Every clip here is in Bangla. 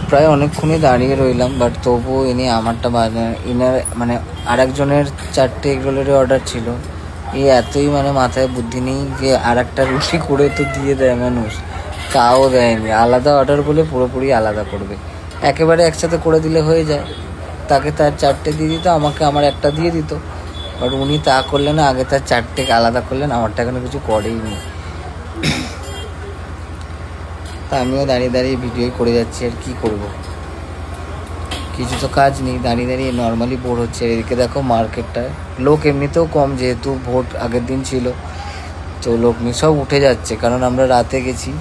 প্রায় অনেকক্ষণই দাঁড়িয়ে রইলাম, বাট তবুও ইনি আমারটা ইনার মানে আরেকজনের 4টে এগরোলেরই অর্ডার ছিল। এতই মানে মাথায় বুদ্ধি নেই যে আর একটা রুটি করে তো দিয়ে দেয় মানুষ, তাও দেয়নি। আলাদা অর্ডার বলে পুরোপুরি আলাদা করবে, একেবারে একসাথে করে দিলে হয়ে যায়। তাকে তার 4টে দিয়ে দিত, আমাকে আমার একটা দিয়ে দিত, বাট উনি তা করলেন না, আগে তার 4টে আলাদা করলেন, আমারটা এখনো কিছু করেই নি। তা আমিও দাঁড়িয়ে দাঁড়িয়ে ভিডিওই করে যাচ্ছি, আর কি করব, কিছু তো কাজ নেই, দাঁড়িয়ে দাঁড়িয়ে নর্মালি বোর হচ্ছে। এদিকে দেখো মার্কেটটায় লোক এমনিতেও কম, যেহেতু ভোট আগের দিন ছিল, তো লোক নিয়ে সব উঠে যাচ্ছে, কারণ আমরা রাতে গেছি।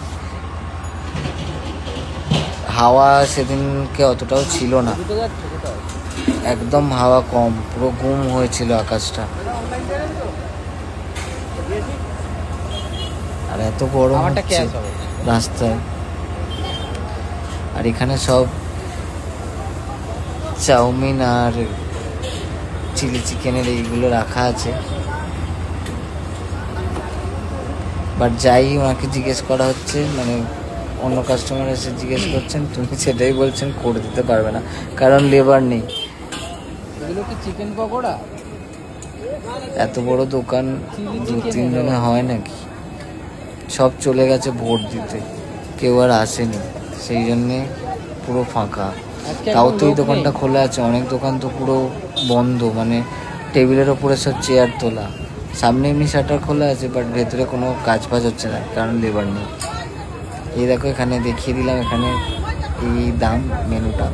হাওয়া সেদিনকে অতটাও ছিল না, একদম হাওয়া কম, পুরো গুম হয়েছিল আকাশটা। আর এত গরম হচ্ছে রাস্তায়, আর এখানে সব চাউমিন আর চিলি চিকেনের এইগুলো রাখা আছে। বাট যাই ওনাকে জিজ্ঞেস করা হচ্ছে, মানে অন্য কাস্টমার এসে জিজ্ঞেস করছেন, তুমি সেটাই বলছেন করে দিতে পারবে না, কারণ লেবার নেই। এগুলো কি চিকেন পকোড়া? এত বড় দোকান 2-3 জনে হয় নাকি? সব চলে গেছে ভোট দিতে, কেউ আর আসেনি, সেই জন্যে পুরো ফাঁকা। তাও তো এই দোকানটা খোলা আছে, অনেক দোকান তো পুরো বন্ধ, মানে টেবিলের ওপরে সব চেয়ার তোলা। সামনে এমনি শাটার খোলা আছে, বাট ভেতরে কোনো কাজ ফাজ হচ্ছে না, কারণ লেবার নেই। এই দেখো এখানে দেখিয়ে দিলাম, এখানে এই দাম মেনুটা।